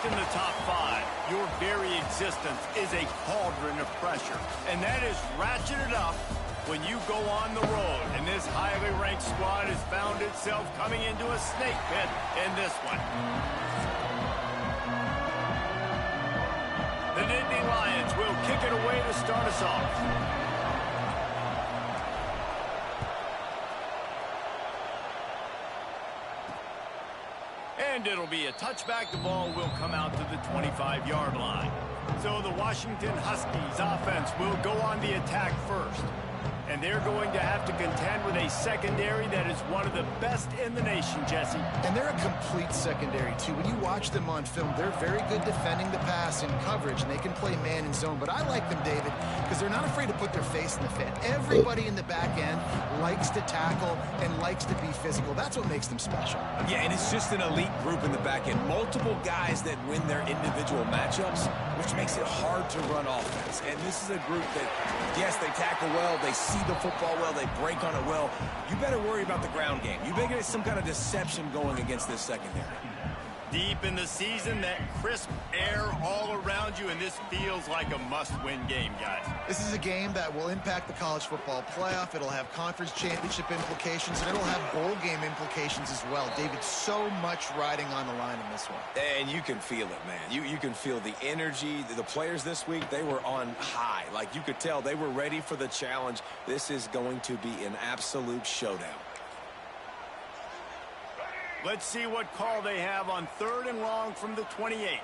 in the top 5, your very existence is a cauldron of pressure. And that is ratcheted up when you go on the road. And this highly ranked squad has found itself coming into a snake pit in this one. The Nittany Lions will kick it away to start us off. And it'll be a touchback. The ball will come out to the 25-yard line. So the Washington Huskies offense will go on the attack first. And they're going to have to contend with a secondary that is one of the best in the nation, Jesse. And they're a complete secondary, too. When you watch them on film, they're very good defending the pass in coverage, and they can play man and zone. But I like them, David, because they're not afraid to put their face in the fit. Everybody in the back end likes to tackle and likes to be physical. That's what makes them special. Yeah, and it's just an elite group in the back end. Multiple guys that win their individual matchups, which makes it hard to run offense. And this is a group that, yes, they tackle well, they see the football well, they break on it well. You better worry about the ground game. You better get some kind of deception going against this secondary. Deep in the season, that crisp air all around you, and this feels like a must-win game, guys. This is a game that will impact the college football playoff. It'll have conference championship implications, and it'll have bowl game implications as well. David, so much riding on the line in this one. And you can feel it, man. You can feel the energy. The players this week, they were on high. Like, you could tell they were ready for the challenge. This is going to be an absolute showdown. Let's see what call they have on 3rd and long from the 28.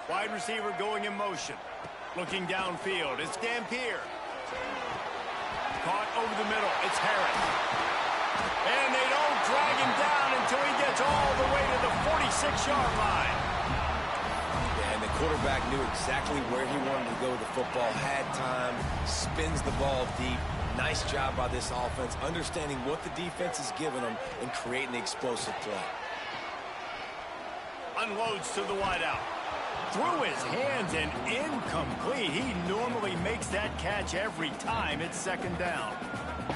Wide receiver going in motion. Looking downfield. It's Dampier. Caught over the middle. It's Harris. And they don't drag him down until he gets all the way to the 46-yard line. Yeah, and the quarterback knew exactly where he wanted to go with the football. Had time. Spins the ball deep. Nice job by this offense, understanding what the defense is giving them and creating the explosive play. Unloads to the wideout. Through his hands and incomplete. He normally makes that catch every time. It's 2nd down.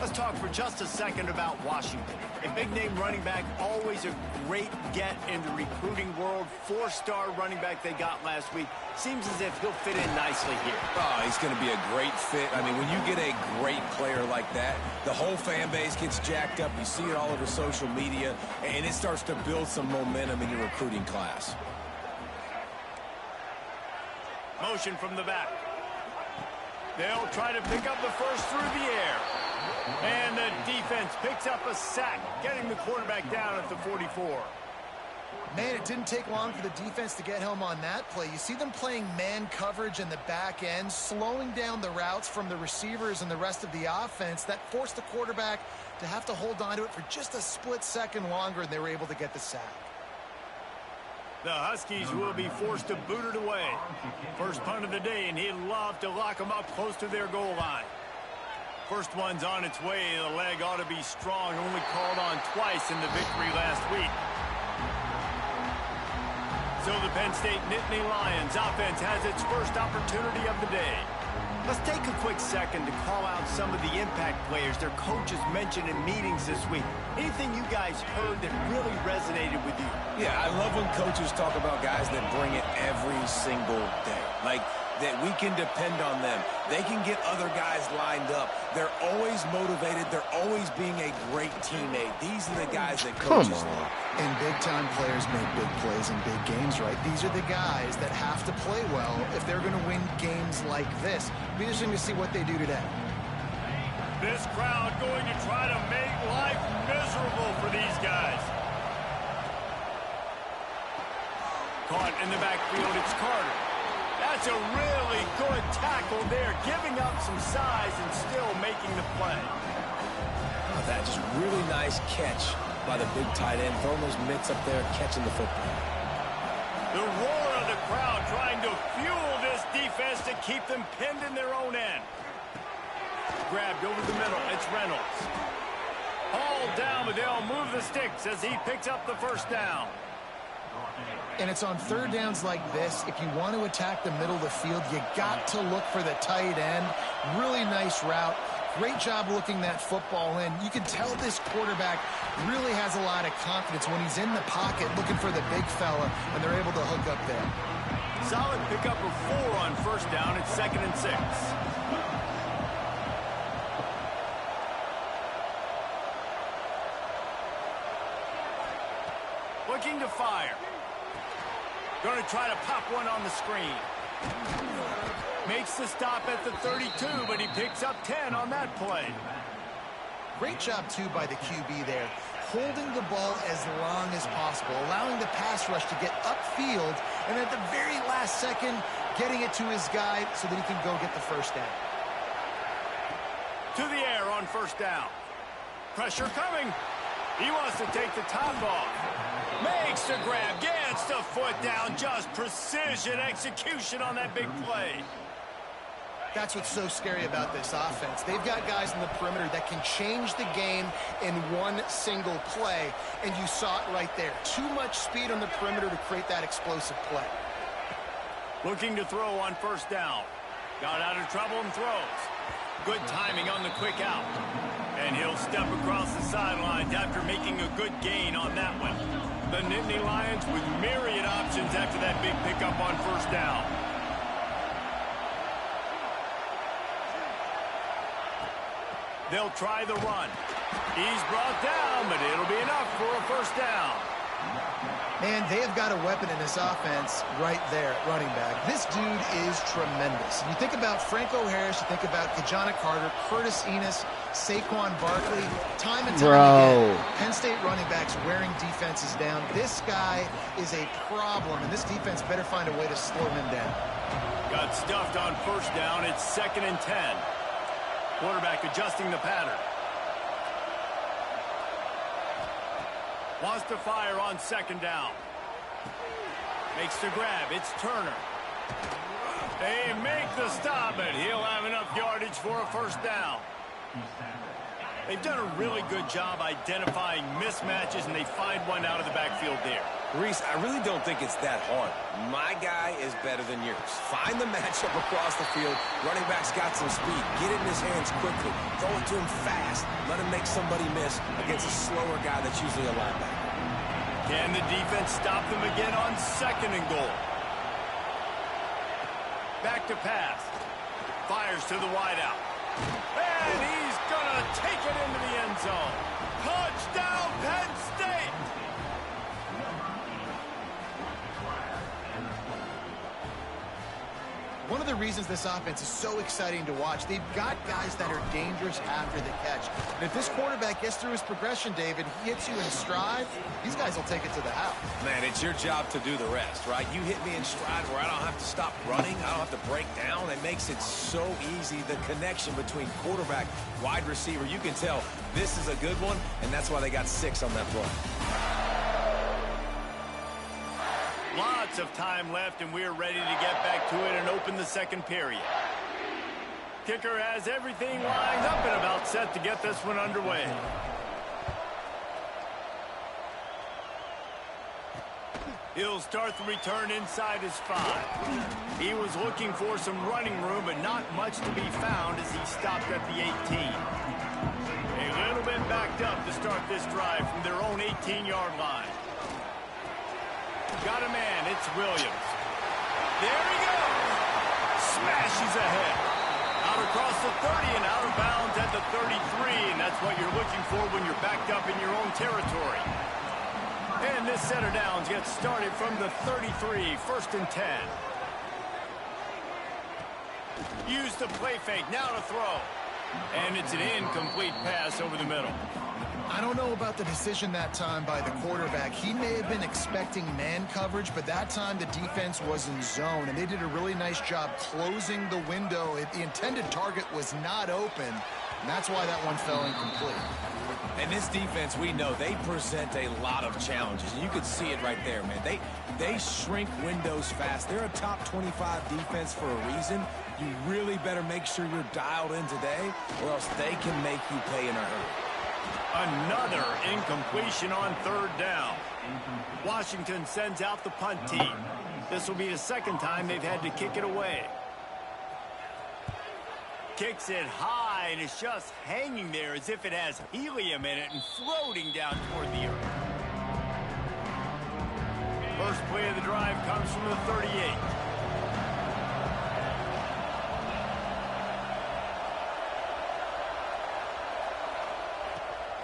Let's talk for just a second about Washington. A big-name running back, always a great get in the recruiting world. 4-star running back they got last week. Seems as if he'll fit in nicely here. Oh, he's going to be a great fit. I mean, when you get a great player like that, the whole fan base gets jacked up. You see it all over social media, and it starts to build some momentum in your recruiting class. Motion from the back. They'll try to pick up the first through the air. And the defense picks up a sack, getting the quarterback down at the 44. Man, it didn't take long for the defense to get home on that play. You see them playing man coverage in the back end, slowing down the routes from the receivers and the rest of the offense. That forced the quarterback to have to hold on to it for just a split second longer, and they were able to get the sack. The Huskies will be forced to boot it away. First punt of the day, and he'd love to lock them up close to their goal line. First one's on its way. The leg ought to be strong. Only called on twice in the victory last week. So the Penn State Nittany Lions offense has its first opportunity of the day. Let's take a quick second to call out some of the impact players their coaches mentioned in meetings this week. Anything you guys heard that really resonated with you? Yeah, I love when coaches talk about guys that bring it every single day. Like, that we can depend on them. They can get other guys lined up. They're always motivated. They're always being a great teammate. These are the guys that coaches love. And big-time players make big plays in big games, right? These are the guys that have to play well if they're going to win games like this. It'll be interesting to see what they do today. This crowd going to try to make life miserable for these guys. Caught in the backfield, it's Carter. That's a really good tackle there, giving up some size and still making the play. Oh, that just really nice catch by the big tight end, throwing those mitts up there, catching the football. The roar of the crowd trying to fuel this defense to keep them pinned in their own end. Grabbed over the middle, it's Reynolds. Hauled down, but they'll move the sticks as he picks up the first down. And it's on 3rd downs like this. If you want to attack the middle of the field, you got to look for the tight end. Really nice route. Great job looking that football in. You can tell this quarterback really has a lot of confidence when he's in the pocket looking for the big fella, and they're able to hook up there. Solid pickup of 4 on first down. It's 2nd and 6. Looking to fire. Going to try to pop one on the screen. Makes the stop at the 32, but he picks up 10 on that play. Great job, too, by the QB there. Holding the ball as long as possible, allowing the pass rush to get upfield, and at the very last second, getting it to his guy so that he can go get the first down. To the air on first down. Pressure coming. He wants to take the top off. Makes the grab, gets the foot down. Just precision execution on that big play. That's what's so scary about this offense. They've got guys in the perimeter that can change the game in one single play, and you saw it right there. Too much speed on the perimeter to create that explosive play. Looking to throw on first down. Got out of trouble and throws. Good timing on the quick out. And he'll step across the sidelines after making a good gain on that one. The Nittany Lions with myriad options after that big pickup on first down. They'll try the run. He's brought down, but it'll be enough for a first down. Man, they have got a weapon in this offense right there at running back. This dude is tremendous. You think about Franco Harris, you think about Kajana Carter, Curtis Enos, Saquon Barkley, time and time again, Penn State running backs wearing defenses down. This guy is a problem, and this defense better find a way to slow him down. Got stuffed on first down. It's 2nd and 10. Quarterback adjusting the pattern. Wants to fire on second down. Makes the grab. It's Turner. They make the stop, but he'll have enough yardage for a first down. They've done a really good job identifying mismatches, and they find one out of the backfield there. Reese, I really don't think it's that hard. My guy is better than yours. Find the matchup across the field. Running back's got some speed. Get it in his hands quickly. Throw it to him fast. Let him make somebody miss against a slower guy that's usually a linebacker. Can the defense stop them again on 2nd and goal? Back to pass. Fires to the wideout. And he's going to take it into the end zone. Touchdown, Penn State! One of the reasons this offense is so exciting to watch, they've got guys that are dangerous after the catch. And if this quarterback gets through his progression, David, he hits you in stride, these guys will take it to the house. Man, it's your job to do the rest, right? You hit me in stride where I don't have to stop running. I don't have to break down. It makes it so easy, the connection between quarterback, wide receiver. You can tell this is a good one, and that's why they got 6 on that play. Lots of time left, and we're ready to get back to it and open the second period. Kicker has everything lined up and about set to get this one underway. He'll start the return inside his 5. He was looking for some running room, but not much to be found as he stopped at the 18. A little bit backed up to start this drive from their own 18-yard line. Got a man, it's Williams. There he goes. Smashes ahead. Out across the 30 and out of bounds at the 33, and that's what you're looking for when you're backed up in your own territory. And this set of downs gets started from the 33, 1st and 10. Use the play fake, now to throw. And it's an incomplete pass over the middle. I don't know about the decision that time by the quarterback. He may have been expecting man coverage, but that time the defense was in zone, and they did a really nice job closing the window. The intended target was not open, and that's why that one fell incomplete. And this defense, we know, they present a lot of challenges. And you could see it right there, man. They shrink windows fast. They're a top 25 defense for a reason. You really better make sure you're dialed in today, or else they can make you pay in a hurry. Another incompletion on 3rd down. Washington sends out the punt team. This will be the 2nd time they've had to kick it away. Kicks it high and it's just hanging there as if it has helium in it and floating down toward the earth. First play of the drive comes from the 38.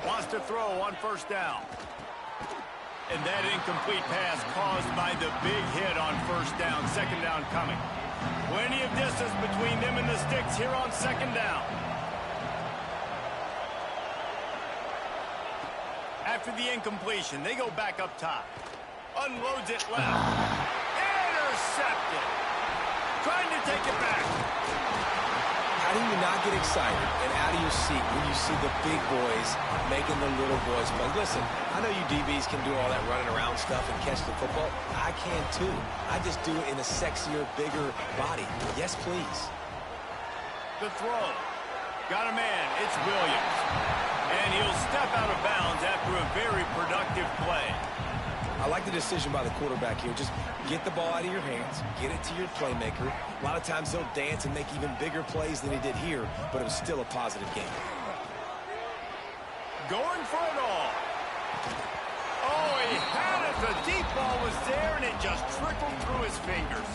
Wants to throw on first down. And that incomplete pass caused by the big hit on first down. Second down coming. Plenty of distance between them and the sticks here on second down. After the incompletion, they go back up top. Unloads it left. Intercepted. Trying to take it back. How do you not get excited and out of your seat when you see the big boys making the little boys play? Listen, I know you DBs can do all that running around stuff and catch the football. I can too. I just do it in a sexier, bigger body. Yes, please. The throw. Got a man. It's Williams. And he'll step out of bounds after a very productive play. I like the decision by the quarterback here. Just get the ball out of your hands, get it to your playmaker. A lot of times he'll dance and make even bigger plays than he did here, but it was still a positive game. Going for it all. Oh, he had it. The deep ball was there, and it just trickled through his fingers.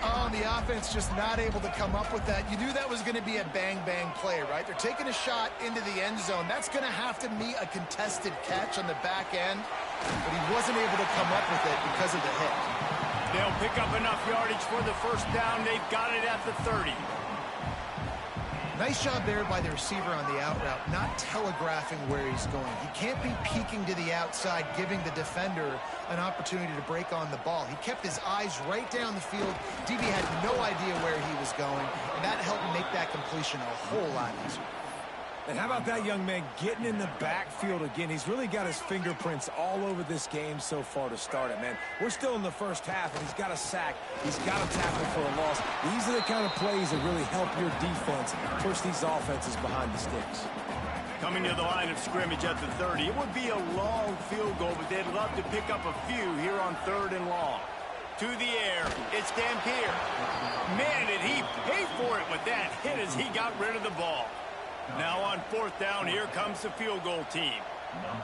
Oh, the offense just not able to come up with that. You knew that was going to be a bang-bang play, right? They're taking a shot into the end zone. That's going to have to meet a contested catch on the back end, but he wasn't able to come up with it because of the hit. They'll pick up enough yardage for the first down. They've got it at the 30. Nice job there by the receiver on the out route, not telegraphing where he's going. He can't be peeking to the outside, giving the defender an opportunity to break on the ball. He kept his eyes right down the field. DB had no idea where he was going, and that helped make that completion a whole lot easier. And how about that young man getting in the backfield again? He's really got his fingerprints all over this game so far to start it, man. We're still in the first half, and he's got a sack. He's got a tackle for a loss. These are the kind of plays that really help your defense push these offenses behind the sticks. Coming to the line of scrimmage at the 30. It would be a long field goal, but they'd love to pick up a few here on 3rd and long. To the air, it's Dampier. Man, did he pay for it with that hit as he got rid of the ball. Now on 4th down, here comes the field goal team.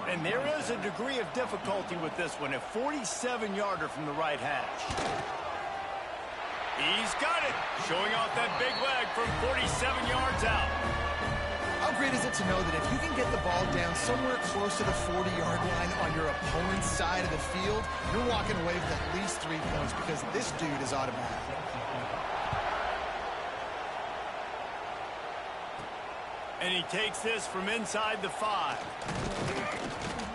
And there is a degree of difficulty with this one, a 47-yarder from the right hash. He's got it, showing off that big leg from 47 yards out. How great is it to know that if you can get the ball down somewhere close to the 40-yard line on your opponent's side of the field, you're walking away with at least 3 points because this dude is automatic. And he takes this from inside the 5.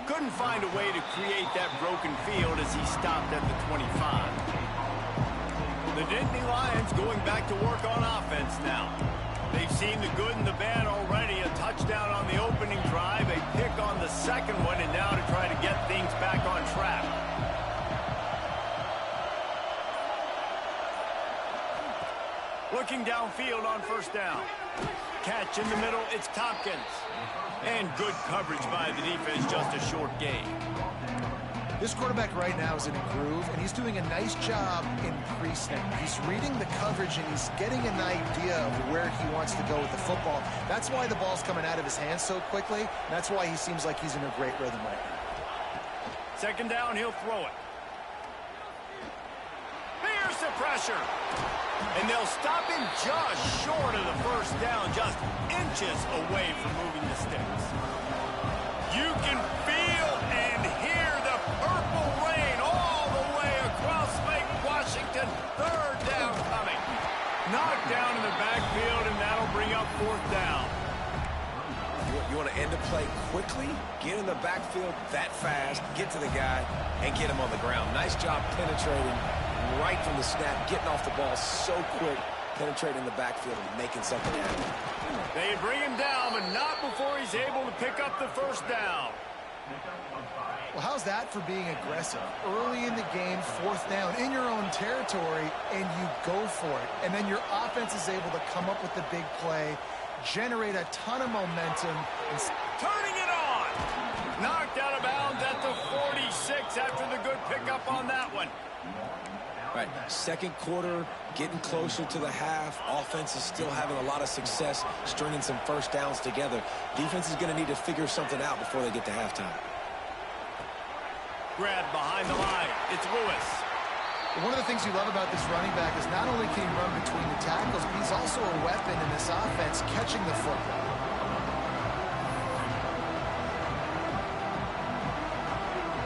Couldn't find a way to create that broken field as he stopped at the 25. The Nittany Lions going back to work on offense now. They've seen the good and the bad already. A touchdown on the opening drive, a pick on the second one, and now to try to get things back on track. Looking downfield on 1st down. Catch in the middle, it's Tompkins. And good coverage by the defense, just a short gain. This quarterback right now is in a groove, and he's doing a nice job in pre-snap. He's reading the coverage, and he's getting an idea of where he wants to go with the football. That's why the ball's coming out of his hands so quickly, and that's why he seems like he's in a great rhythm right now. 2nd down, he'll throw it. Here's the pressure. And they'll stop him just short of the 1st down, just inches away from moving the sticks. You can feel and hear the purple rain all the way across Lake Washington. 3rd down coming. Knocked down in the backfield, and that'll bring up 4th down. You want to end the play quickly, get in the backfield that fast, get to the guy, and get him on the ground. Nice job penetrating right from the snap, getting off the ball so quick, penetrating the backfield and making something happen. They bring him down, but not before he's able to pick up the 1st down. Well, how's that for being aggressive? Early in the game, 4th down, in your own territory, and you go for it. And then your offense is able to come up with the big play, generate a ton of momentum. And turning it on! Knocked out of bounds at the 46 after the good pickup on that one. Right, second quarter, getting closer to the half. Offense is still having a lot of success stringing some first downs together. Defense is going to need to figure something out before they get to halftime. Grab behind the line. It's Lewis. One of the things you love about this running back is not only can he run between the tackles, but he's also a weapon in this offense catching the football.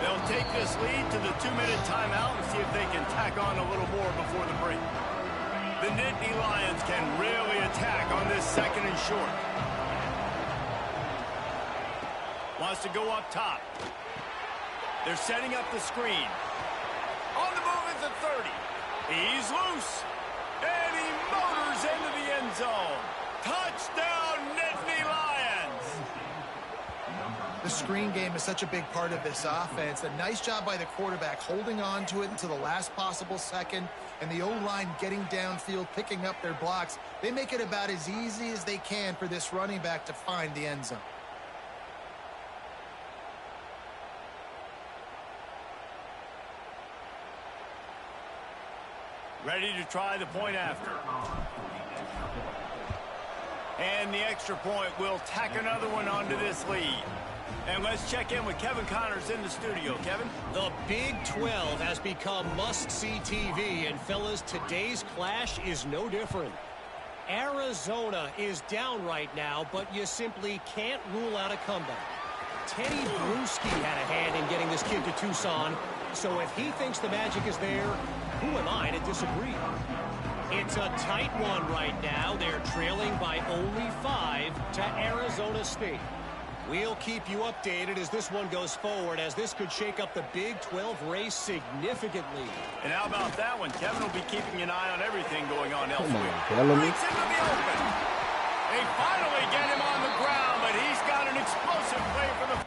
They'll take this lead to the 2-minute timeout and see if they can tack on a little more before the break. The Nittany Lions can really attack on this second and short. Wants to go up top. They're setting up the screen. On the move is the 30. He's loose. And he motors into the end zone. Touchdown, Nittany Lions! The screen game is such a big part of this offense. A nice job by the quarterback holding on to it until the last possible second, and the O-line getting downfield, picking up their blocks. They make it about as easy as they can for this running back to find the end zone. Ready to try the point after. And the extra point will tack another one onto this lead. And let's check in with Kevin Connors in the studio. Kevin? The Big 12 has become must-see TV, and fellas, today's clash is no different. Arizona is down right now, but you simply can't rule out a comeback. Teddy Bruschi had a hand in getting this kid to Tucson, so if he thinks the magic is there, who am I to disagree? It's a tight one right now. They're trailing by only 5 to Arizona State. We'll keep you updated as this one goes forward, as this could shake up the Big 12 race significantly. And how about that one? Kevin will be keeping an eye on everything going on elsewhere. Bellamy. Breaks into the open. They finally get him on the ground, but he's got an explosive play for the...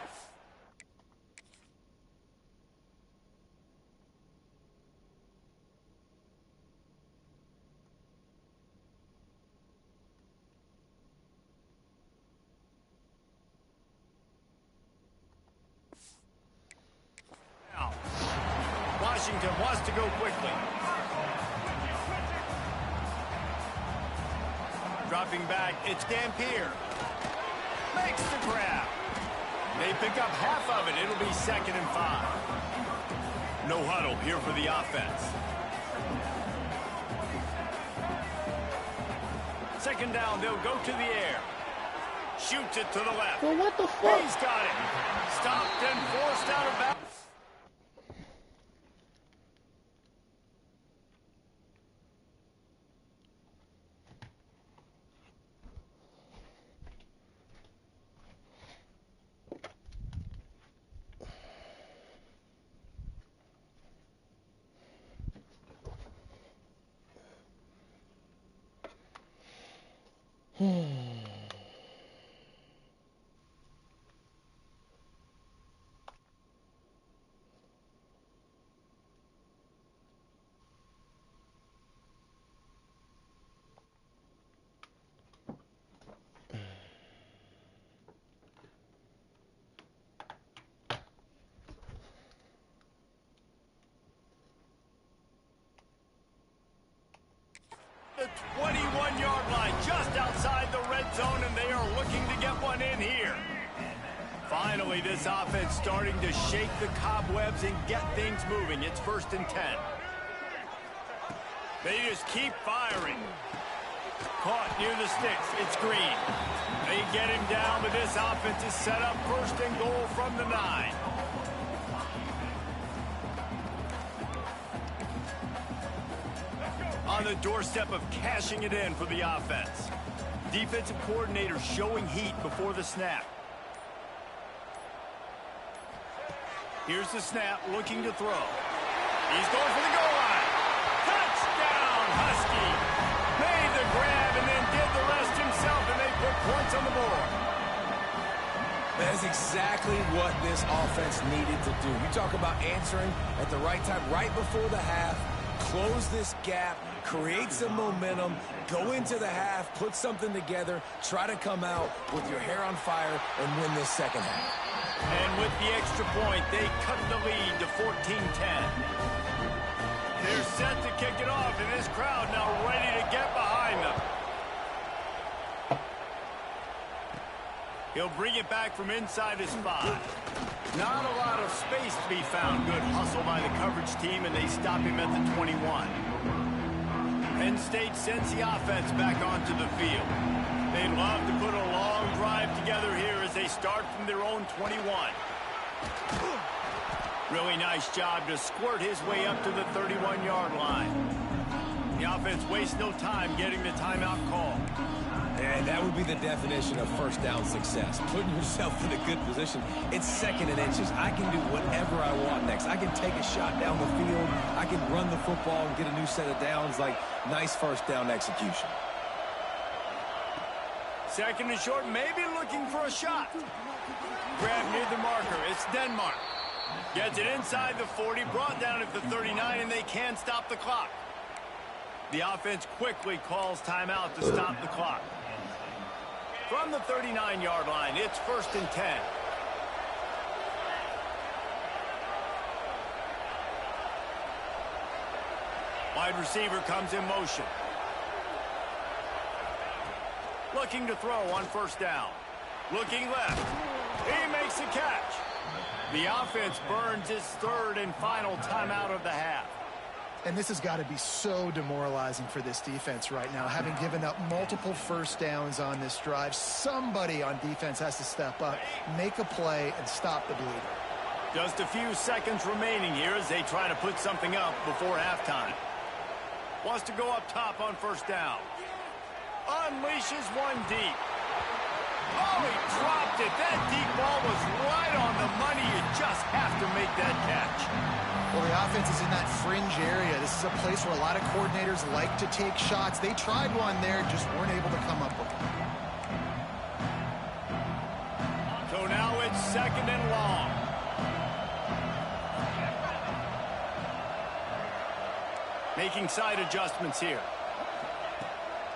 Washington wants to go quickly. Dropping back, it's Dampier. Makes the grab. They pick up half of it. It'll be 2nd and 5. No huddle here for the offense. 2nd down, they'll go to the air. Shoots it to the left. Well, what the fuck? He's got it. Stopped and forced out of bounds. The 21-yard line, just outside the red zone, and they are looking to get one in here. Finally, this offense starting to shake the cobwebs and get things moving. It's 1st and 10. They just keep firing. Caught near the sticks. It's Green. They get him down, but this offense is set up 1st and goal from the 9. On the doorstep of cashing it in for the offense. Defensive coordinator showing heat before the snap. Here's the snap, looking to throw. He's going for the goal line. Touchdown, Husky. Made the grab and then did the rest himself, and they put points on the board. That is exactly what this offense needed to do. You talk about answering at the right time, right before the half. Close this gap, create some momentum, go into the half, put something together, try to come out with your hair on fire and win this second half. And with the extra point, they cut the lead to 14-10. They're set to crowd now ready to get behind them. He'll bring it back from inside his 5. Not a lot of space to be found. Good hustle by the coverage team, and they stop him at the 21. Penn State sends the offense back onto the field. They'd love to put a long drive together here as they start from their own 21. Really nice job to squirt his way up to the 31-yard line. The offense wastes no time getting the timeout call. And that would be the definition of first down success. Putting yourself in a good position. It's 2nd and inches. I can do whatever I want next. I can take a shot down the field. I can run the football and get a new set of downs. Like, nice first down execution. 2nd and short, maybe looking for a shot. Grab near the marker. It's Denmark. Gets it inside the 40, brought down at the 39, and they can't stop the clock. The offense quickly calls timeout to stop the clock. From the 39-yard line, it's 1st and 10. Wide receiver comes in motion. Looking to throw on 1st down. Looking left. He makes a catch. The offense burns its 3rd and final timeout of the half. And this has got to be so demoralizing for this defense right now, having given up multiple first downs on this drive. Somebody on defense has to step up, make a play, and stop the bleeding. Just a few seconds remaining here as they try to put something up before halftime. Wants to go up top on 1st down. Unleashes one deep. Oh, he dropped it. That deep ball was right on the money. You just have to make that catch. Well, the offense is in that fringe area. This is a place where a lot of coordinators like to take shots. They tried one there, just weren't able to come up with it. So now it's 2nd and long. Making side adjustments here.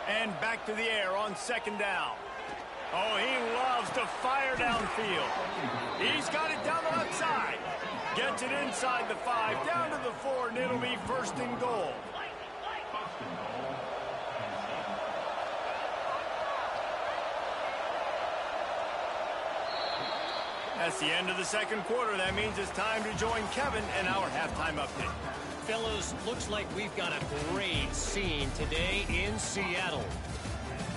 And back to the air on 2nd down. Oh, he loves to fire downfield. He's got it down the left side. Gets it inside the 5, down to the 4, and it'll be 1st and goal. That's the end of the 2nd quarter. That means it's time to join Kevin and our halftime update. Fellas, looks like we've got a great scene today in Seattle.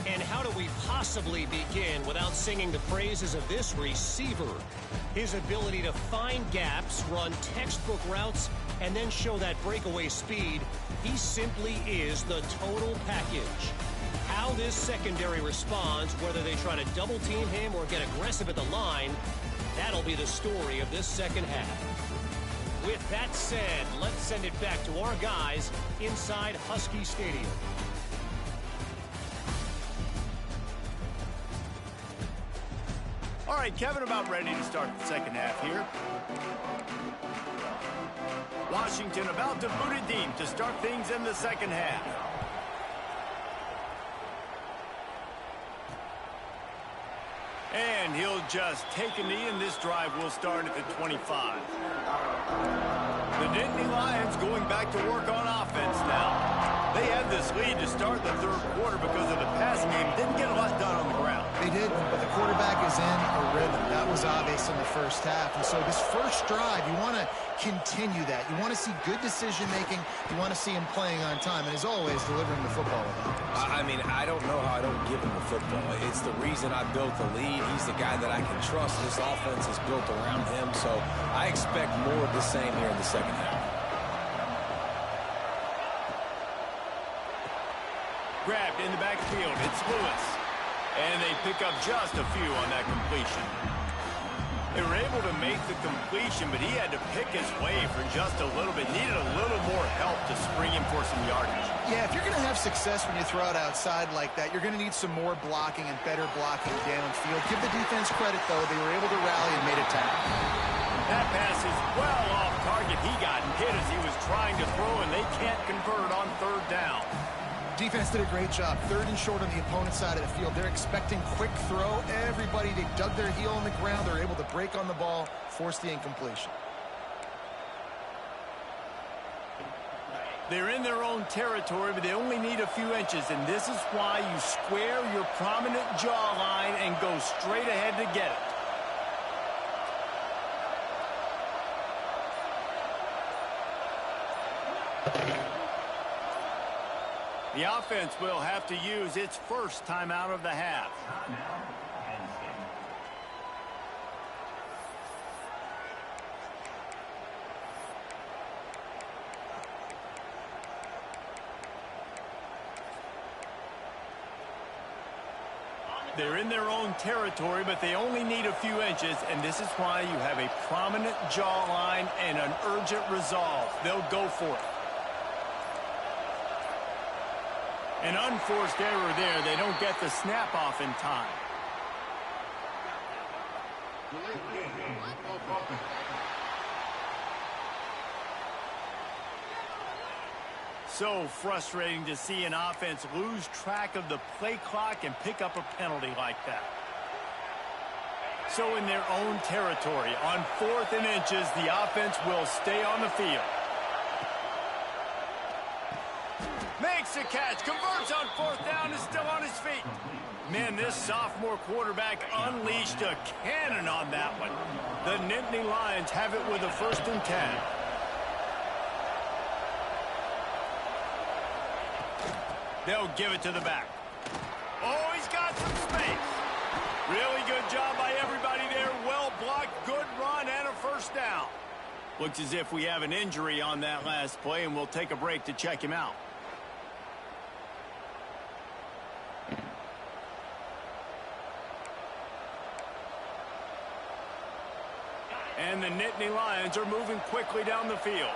And how do we possibly begin without singing the praises of this receiver? His ability to find gaps, run textbook routes, and then show that breakaway speed. He simply is the total package. How this secondary responds, whether they try to double team him or get aggressive at the line, that'll be the story of this 2nd half. With that said, let's send it back to our guys inside Husky Stadium. All right, Kevin, about ready to start the 2nd half here. Washington about to boot it deep to start things in the 2nd half. And he'll just take a knee, and this drive will start at the 25. The Nittany Lions going back to work on offense now. They had this lead to start the 3rd quarter because of the passing game. Didn't get a lot done on the ground. They did, but the quarterback is in a rhythm. That was obvious in the 1st half. And so this first drive, you want to continue that. You want to see good decision-making. You want to see him playing on time. And as always, delivering the football with others. I mean, I don't know how I don't give him the football. It's the reason I built the lead. He's the guy that I can trust. This offense is built around him. So I expect more of the same here in the 2nd half. Grabbed in the backfield. It's Lewis. And they pick up just a few on that completion. They were able to make the completion, but he had to pick his way for just a little bit. Needed a little more help to spring him for some yardage. Yeah, if you're going to have success when you throw it outside like that, you're going to need some more blocking and better blocking downfield. Give the defense credit, though. They were able to rally and made a tackle. That pass is well off target. He got hit as he was trying to throw, and they can't convert on 3rd down. Defense did a great job. 3rd and short on the opponent's side of the field. They're expecting quick throw. Everybody, they dug their heel on the ground. They're able to break on the ball, force the incompletion. They're in their own territory, but they only need a few inches, and this is why you square your prominent jawline and go straight ahead to get it. The offense will have to use its first timeout of the half. They're in their own territory, but they only need a few inches, and this is why you have a prominent jawline and an urgent resolve. They'll go for it. An unforced error there. They don't get the snap off in time. So frustrating to see an offense lose track of the play clock and pick up a penalty like that. So in their own territory, on 4th and inches, the offense will stay on the field. Makes a catch, converts on 4th down, is still on his feet. Man, this sophomore quarterback unleashed a cannon on that one. The Nittany Lions have it with a 1st and 10. They'll give it to the back. Oh, he's got some space. Really good job by everybody there. Well blocked, good run, and a 1st down. Looks as if we have an injury on that last play, and we'll take a break to check him out. And the Nittany Lions are moving quickly down the field.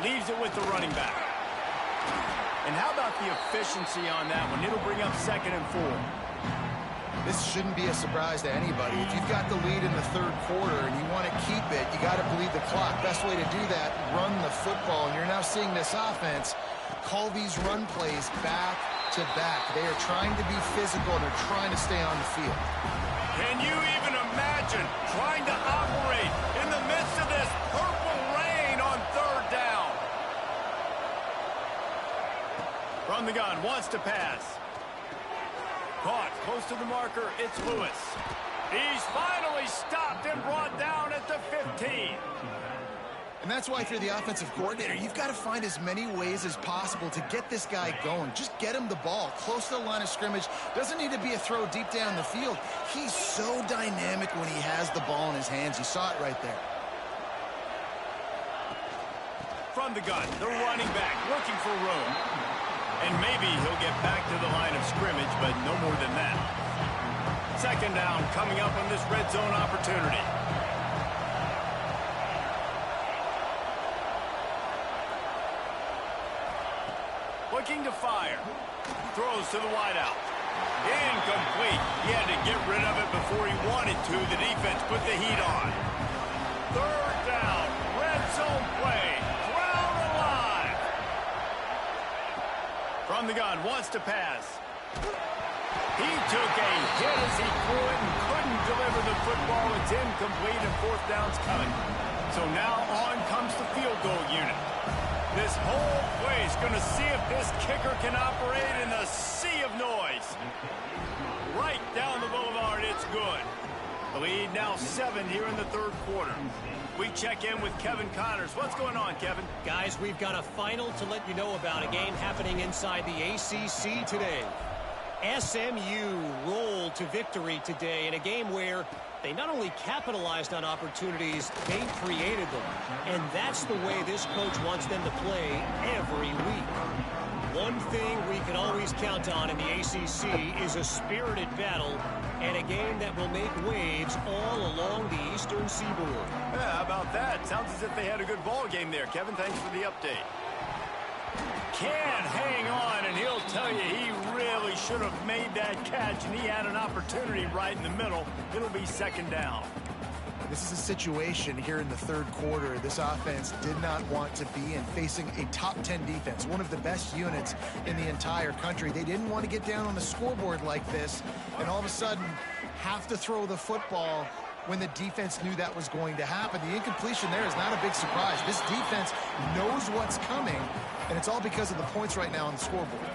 Leaves it with the running back. And how about the efficiency on that one? It'll bring up 2nd and 4. This shouldn't be a surprise to anybody. If you've got the lead in the 3rd quarter and you want to keep it, you got to bleed the clock. Best way to do that, run the football. And you're now seeing this offense call these run plays back to back. They are trying to be physical and they're trying to stay on the field. Can you even imagine trying to operate in the midst of this purple rain on 3rd down? From the gun, wants to pass. Caught close to the marker, it's Lewis. He's finally stopped and brought down at the 15. And that's why if you're the offensive coordinator, you've got to find as many ways as possible to get this guy going. Just get him the ball close to the line of scrimmage. Doesn't need to be a throw deep down the field. He's so dynamic when he has the ball in his hands. You saw it right there. From the gun, the running back looking for room. And maybe he'll get back to the line of scrimmage, but no more than that. 2nd down coming up on this red zone opportunity. Looking to fire. Throws to the wideout. Incomplete. He had to get rid of it before he wanted to. The defense put the heat on. 3rd down. Red zone play. Crowd alive. From the gun. Wants to pass. He took a hit as he threw it and couldn't deliver the football. It's incomplete and 4th down's coming. So now on comes the field goal unit. This whole play is going to see if this kicker can operate in the sea of noise. Right down the boulevard, it's good. The lead now 7 here in the 3rd quarter. We check in with Kevin Connors. What's going on, Kevin? Guys, we've got a final to let you know about, a game happening inside the ACC today. SMU rolled to victory today in a game where they not only capitalized on opportunities, they created them. And that's the way this coach wants them to play every week. One thing we can always count on in the ACC is a spirited battle and a game that will make waves all along the Eastern Seaboard. Yeah, how about that? Sounds as if they had a good ball game there. Kevin, thanks for the update. Can't hang on, and he'll tell you he really should have made that catch, and he had an opportunity right in the middle. It'll be 2nd down. This is a situation here in the 3rd quarter this offense did not want to be in, facing a top 10 defense, one of the best units in the entire country. They didn't want to get down on the scoreboard like this and all of a sudden have to throw the football when the defense knew that was going to happen. The incompletion there is not a big surprise. This defense knows what's coming, and it's all because of the points right now on the scoreboard.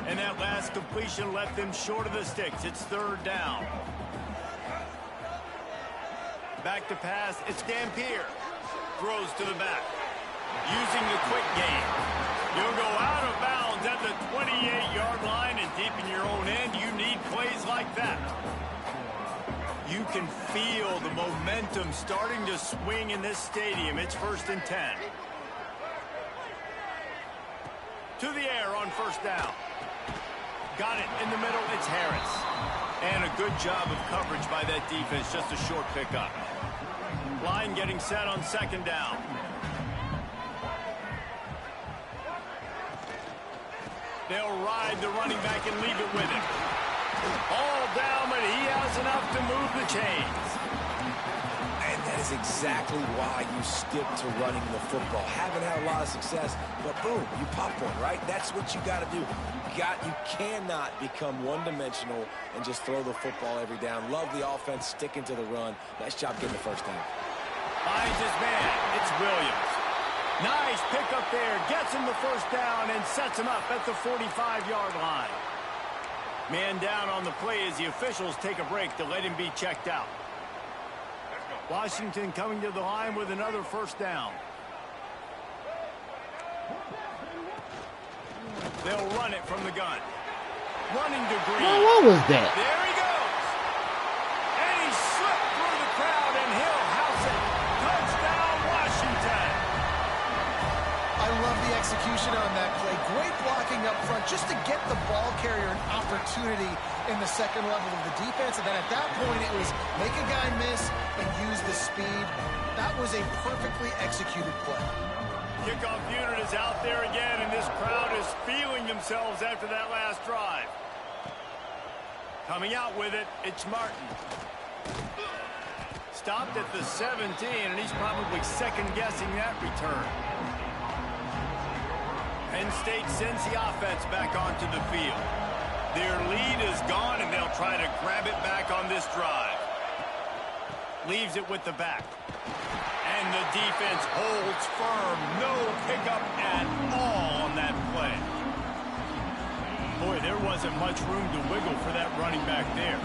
And that last completion left them short of the sticks. It's third down. Back to pass. It's Dampier. Throws to the back. Using the quick game. You'll go out of bounds at the 28-yard line, and deep in your own end, you need plays like that. You can feel the momentum starting to swing in this stadium. It's 1st and 10. To the air on first down. Got it in the middle. It's Harris. And a good job of coverage by that defense. Just a short pickup. Line getting set on second down. They'll ride the running back and leave it with him. All down, but he has enough to move the chains. And that is exactly why you stick to running the football. Haven't had a lot of success, but boom, you pop one, right? That's what you got to do. You cannot become one-dimensional and just throw the football every down. Love the offense, sticking to the run. Nice job getting the first down. Finds his man. It's Williams. Nice pickup there. Gets him the first down and sets him up at the 45-yard line. Man down on the play as the officials take a break to let him be checked out. Washington coming to the line with another first down. They'll run it from the gun. Running to Green. Well, what was that? There he goes. And he slipped through the crowd, and he'll house it. Touchdown, Washington. I love the execution on that play. Great blocking up front just to get the ball carrier an opportunity in the second level of the defense. And then at that point, it was make a guy miss and use the speed. That was a perfectly executed play. Kickoff unit is out there again, and this crowd is feeling themselves after that last drive. Coming out with it, it's Martin. Stopped at the 17, and he's probably second-guessing that return. Penn State sends the offense back onto the field. Their lead is gone, and they'll try to grab it back on this drive. Leaves it with the back. And the defense holds firm. No pickup at all on that play. Boy, there wasn't much room to wiggle for that running back there.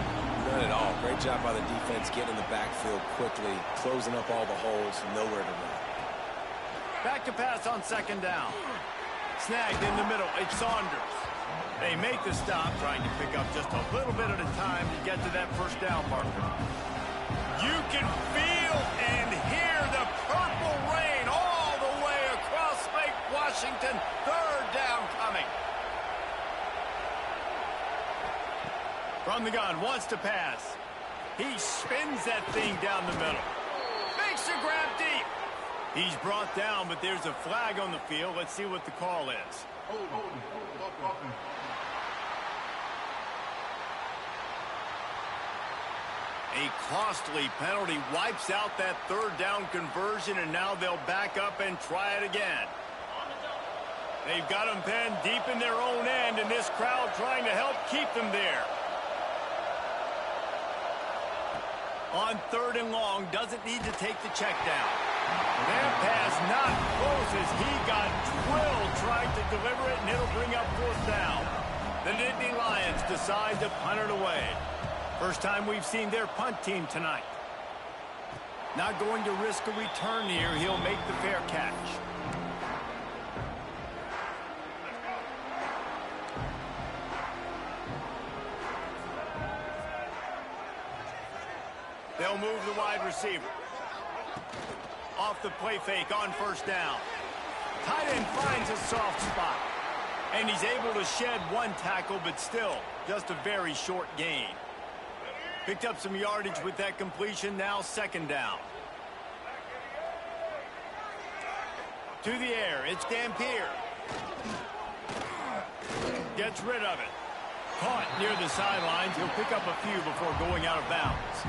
None at all. Great job by the defense getting in the backfield quickly, closing up all the holes, nowhere to run. Back to pass on second down. Snagged in the middle. It's Saunders. They make the stop, trying to pick up just a little bit at a time to get to that first down marker. You can feel and hear the purple rain all the way across Lake Washington. Third down coming. From the gun, wants to pass. He spins that thing down the middle. Makes a grab deep. He's brought down, but there's a flag on the field. Let's see what the call is. A costly penalty wipes out that third down conversion, and now they'll back up and try it again. They've got them pinned deep in their own end, and this crowd trying to help keep them there. On third and long, doesn't need to take the check down. That pass not close as he got drilled trying to deliver it, and it'll bring up fourth down. The Nittany Lions decide to punt it away. First time we've seen their punt team tonight. Not going to risk a return here. He'll make the fair catch. They'll move the wide receiver. Off the play fake on first down. Tight end finds a soft spot. And he's able to shed one tackle, but still just a very short gain. Picked up some yardage with that completion. Now second down. To the air. It's Dampier. Gets rid of it. Caught near the sidelines. He'll pick up a few before going out of bounds.